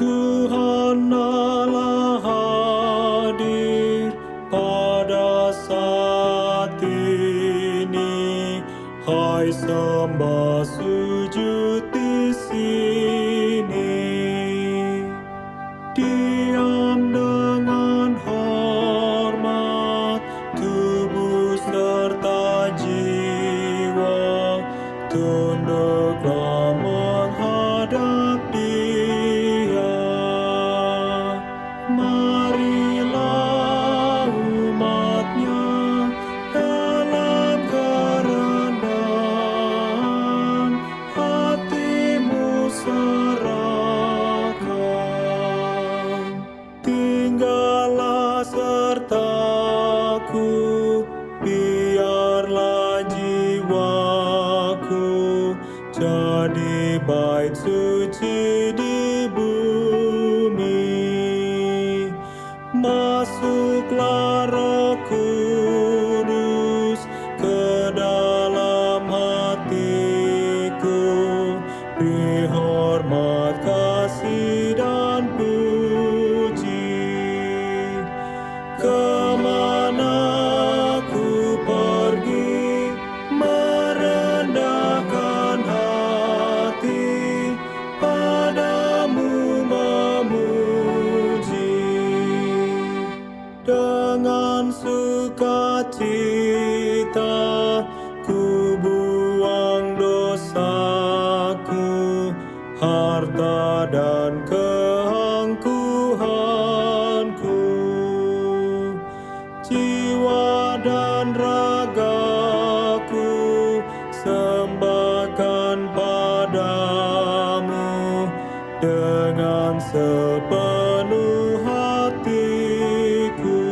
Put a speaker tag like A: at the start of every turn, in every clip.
A: Tuhan Allah hadir pada saat ini. Hai, sembah sujud di sini. Diam dengan hormat, tubuh serta jiwa, tunduklah menghadap Dia. Marilah umat-Nya dalam kerendahan, hatimu serahkan. Tinggallah sertaku, biarlah jiwaku jadi bait suci di bumi. Masuklah Roh Kudus ke dalam hatiku, beri hormat, kasih, dan puji. Kemana ku pergi, merendahkan hati, padamu memuji. Dengan sukacita ku buang dosaku, harta dan keangkuhanku. Jiwa dan ragaku sembahkan padamu dengan sepenuh hatiku.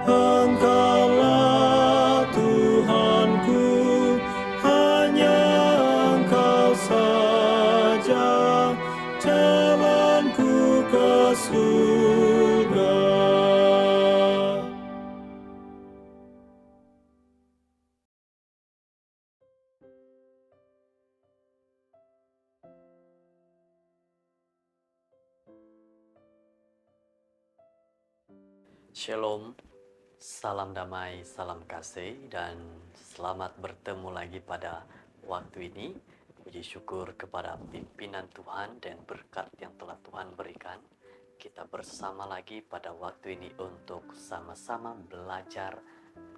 A: Engkaulah Tuhanku, hanya Engkau saja jalanku ke surga.
B: Shalom, salam damai, salam kasih, dan selamat bertemu lagi pada waktu ini. Puji syukur kepada pimpinan Tuhan dan berkat yang telah Tuhan berikan. Kita bersama lagi pada waktu ini untuk sama-sama belajar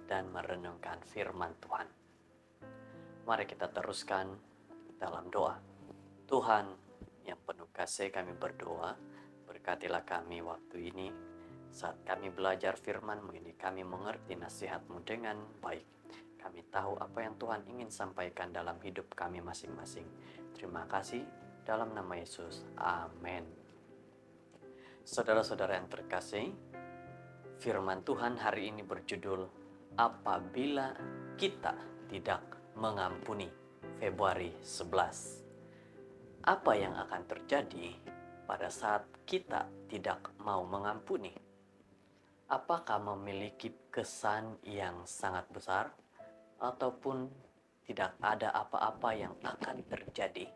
B: dan merenungkan firman Tuhan. Mari kita teruskan dalam doa. Tuhan yang penuh kasih, kami berdoa, berkatilah kami waktu ini. Saat kami belajar firman-Mu ini, kami mengerti nasihat-Mu dengan baik. Kami tahu apa yang Tuhan ingin sampaikan dalam hidup kami masing-masing. Terima kasih dalam nama Yesus. Amin. Saudara-saudara yang terkasih, firman Tuhan hari ini berjudul Apabila Kita Tidak Mengampuni, Februari 11. Apa yang akan terjadi pada saat kita tidak mau mengampuni? Apakah memiliki kesan yang sangat besar ataupun tidak ada apa-apa yang akan terjadi?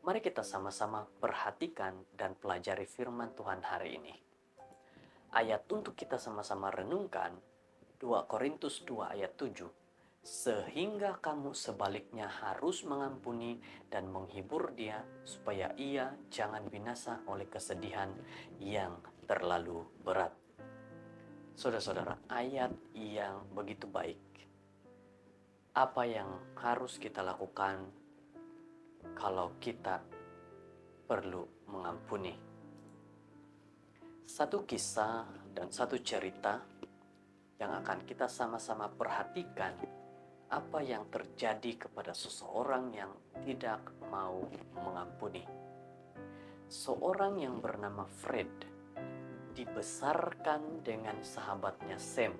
B: Mari kita sama-sama perhatikan dan pelajari firman Tuhan hari ini. Ayat untuk kita sama-sama renungkan 2 Korintus 2 ayat 7. Sehingga kamu sebaliknya harus mengampuni dan menghibur dia supaya ia jangan binasa oleh kesedihan yang terlalu berat. Saudara-saudara, ayat yang begitu baik. Apa yang harus kita lakukan kalau kita perlu mengampuni? Satu kisah dan satu cerita yang akan kita sama-sama perhatikan, apa yang terjadi kepada seseorang yang tidak mau mengampuni. Seorang yang bernama Fred dibesarkan dengan sahabatnya Sam.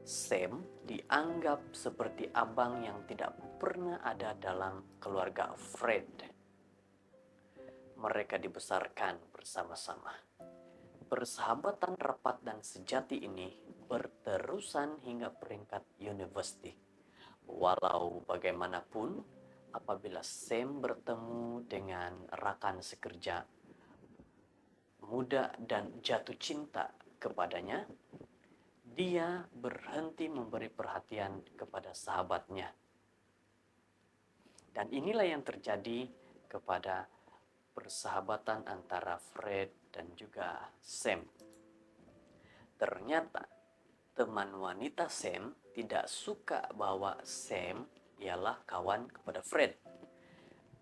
B: Sam dianggap seperti abang yang tidak pernah ada dalam keluarga Fred. Mereka dibesarkan bersama-sama. Persahabatan rapat dan sejati ini berterusan hingga peringkat university. Walau bagaimanapun, apabila Sam bertemu dengan rekan sekerja muda dan jatuh cinta kepadanya, dia berhenti memberi perhatian kepada sahabatnya. Dan inilah yang terjadi kepada persahabatan antara Fred dan juga Sam. Ternyata teman wanita Sam tidak suka bahwa Sam ialah kawan kepada Fred.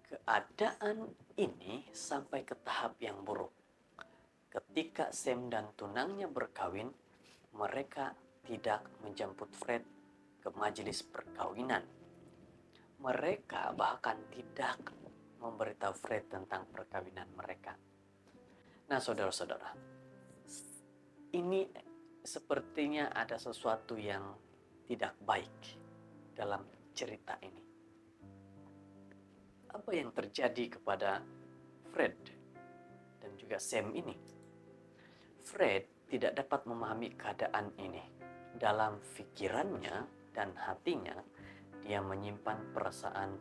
B: Keadaan ini sampai ke tahap yang buruk. Ketika Sam dan tunangnya berkawin, mereka tidak menjemput Fred ke majelis perkawinan. Mereka bahkan tidak memberitahu Fred tentang perkawinan mereka. Nah, saudara-saudara, ini sepertinya ada sesuatu yang tidak baik dalam cerita ini. Apa yang terjadi kepada Fred dan juga Sam ini? Fred tidak dapat memahami keadaan ini. Dalam pikirannya dan hatinya, dia menyimpan perasaan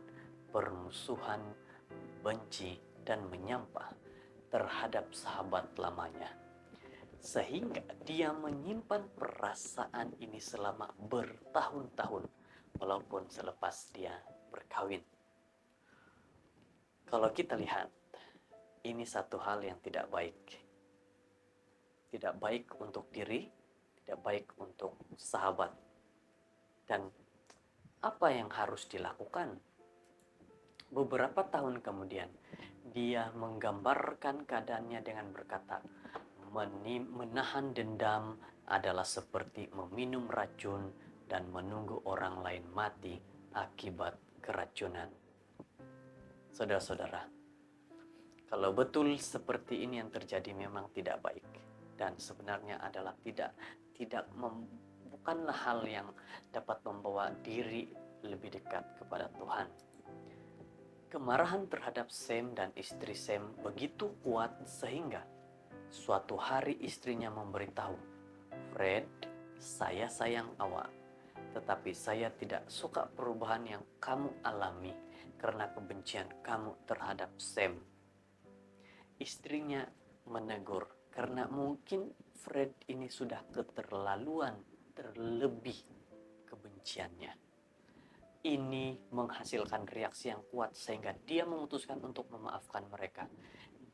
B: permusuhan, benci, dan menyampah terhadap sahabat lamanya. Sehingga dia menyimpan perasaan ini selama bertahun-tahun, walaupun selepas dia berkawin. Kalau kita lihat, ini satu hal yang tidak baik. Tidak baik untuk diri, tidak baik untuk sahabat. Dan apa yang harus dilakukan? Beberapa tahun kemudian, dia menggambarkan keadaannya dengan berkata, menahan dendam adalah seperti meminum racun dan menunggu orang lain mati akibat keracunan. Saudara-saudara, kalau betul seperti ini yang terjadi memang tidak baik. Dan sebenarnya adalah bukanlah hal yang dapat membawa diri lebih dekat kepada Tuhan. Kemarahan terhadap Sam dan istri Sam begitu kuat sehingga suatu hari istrinya memberitahu, Fred, saya sayang awak, tetapi saya tidak suka perubahan yang kamu alami karena kebencian kamu terhadap Sam. Istrinya menegur, karena mungkin Fred ini sudah keterlaluan, terlebih kebenciannya. Ini menghasilkan reaksi yang kuat sehingga dia memutuskan untuk memaafkan mereka.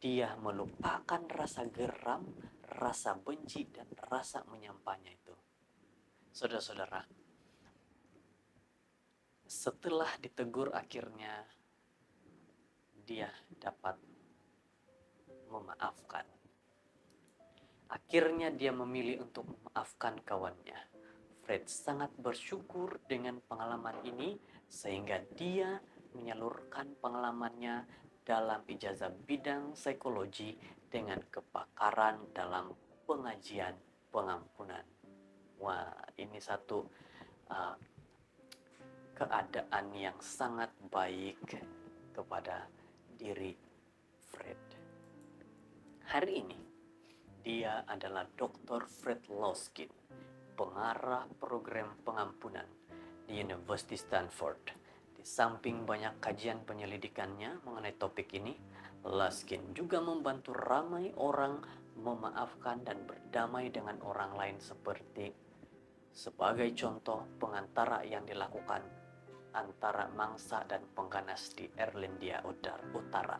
B: Dia melupakan rasa geram, rasa benci, dan rasa menyampahnya itu. Saudara-saudara, setelah ditegur akhirnya dia dapat memaafkan. Akhirnya dia memilih untuk memaafkan kawannya. Fred sangat bersyukur dengan pengalaman ini sehingga dia menyalurkan pengalamannya dalam ijazah bidang psikologi dengan kepakaran dalam pengajian pengampunan. Wah, ini satu keadaan yang sangat baik kepada diri Fred. Hari ini dia adalah Dr. Fred Luskin, pengarah program pengampunan di University Stanford. Di samping banyak kajian penyelidikannya mengenai topik ini, Luskin juga membantu ramai orang memaafkan dan berdamai dengan orang lain sebagai contoh pengantara yang dilakukan antara mangsa dan pengganas di Irlandia Utara.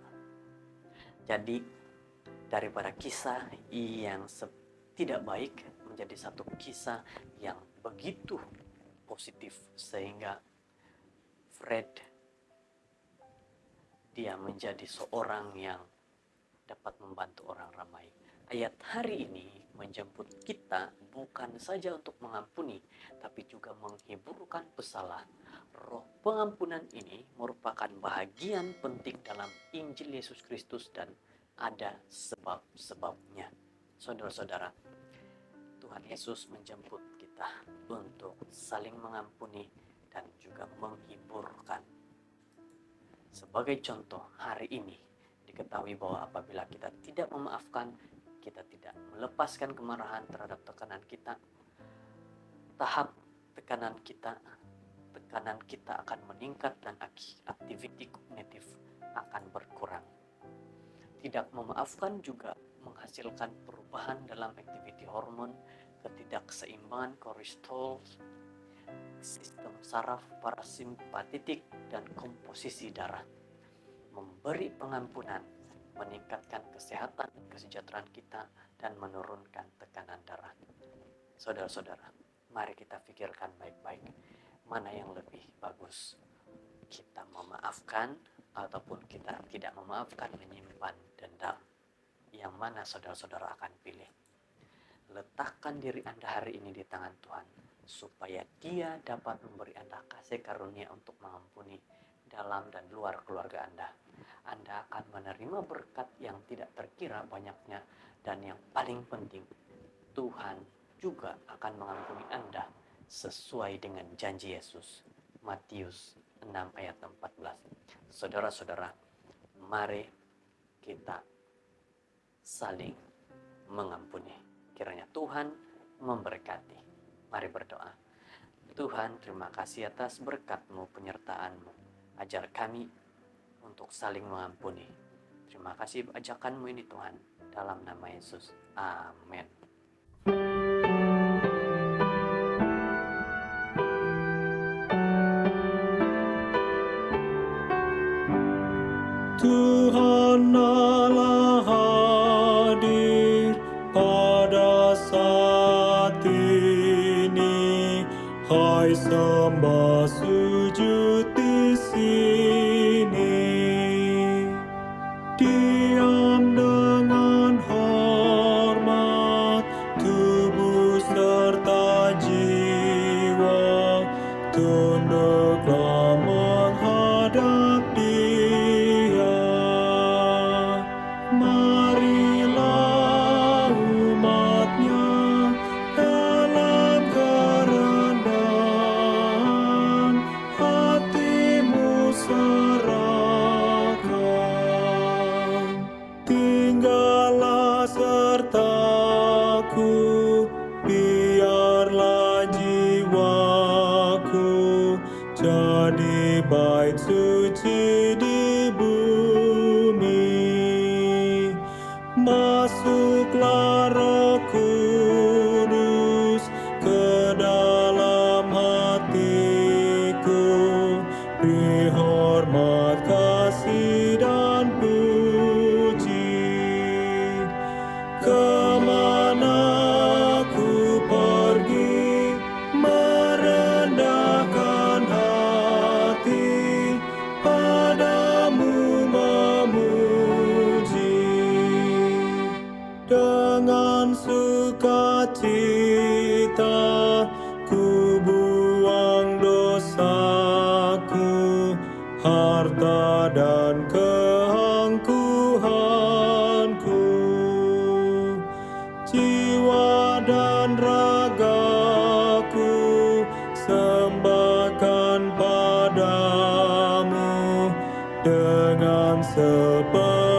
B: Jadi, daripada kisah yang tidak baik menjadi satu kisah yang begitu positif sehingga Fred dia menjadi seorang yang dapat membantu orang ramai. Ayat hari ini menjemput kita bukan saja untuk mengampuni, tapi juga menghiburkan pesalah. Roh pengampunan ini merupakan bahagian penting dalam Injil Yesus Kristus dan ada sebab-sebabnya. Saudara-saudara, Tuhan Yesus menjemput kita untuk saling mengampuni dan juga menghiburkan. Sebagai contoh, hari ini diketahui bahwa apabila kita tidak memaafkan, kita tidak melepaskan kemarahan terhadap tekanan kita, tahap tekanan kita tekanan kita akan meningkat dan aktiviti kognitif akan berkurang. Tidak memaafkan juga menghasilkan perubahan dalam aktiviti hormon, ketidakseimbangan kolesterol, sistem saraf parasimpatetik, dan komposisi darah. Memberi pengampunan meningkatkan kesehatan dan kesejahteraan kita dan menurunkan tekanan darah. Saudara-saudara, mari kita pikirkan baik-baik mana yang lebih bagus. Kita memaafkan ataupun kita tidak memaafkan, menyimpan dendam. Yang mana saudara-saudara akan pilih? Letakkan diri Anda hari ini di tangan Tuhan, supaya Dia dapat memberi Anda kasih karunia untuk mengampuni dalam dan luar keluarga Anda. Anda akan menerima berkat yang tidak terkira banyaknya, dan yang paling penting, Tuhan juga akan mengampuni Anda sesuai dengan janji Yesus. Matius 6 ayat 14. Saudara-saudara, mari kita saling mengampuni. Kiranya Tuhan memberkati. Mari berdoa. Tuhan, terima kasih atas berkat-Mu, penyertaan-Mu. Ajar kami untuk saling mengampuni. Terima kasih ajakan-Mu ini Tuhan. Dalam nama Yesus. Amin.
A: Tuhan Allah hadir pada saat ini. Hai, sembah sujud di sini. Diam dengan hormat, tubuh serta jiwa. Tunduklah menghadap Dia. Marilah umat-Nya dalam kerendahan, hatimu serahkan. Tinggallah sertaku, biarlah jiwaku jadi bait suci di bumi. Masuklah Roh Kudus ke dalam hatiku, beri hormat, kasih, dan puji. Kemana ku pergi, merendahkan hati, padamu memuji. Dengan sukacita ku buang dosaku, harta dan keangkuhanku. Jiwa dan ragaku sembahkan padamu dengan sepenuh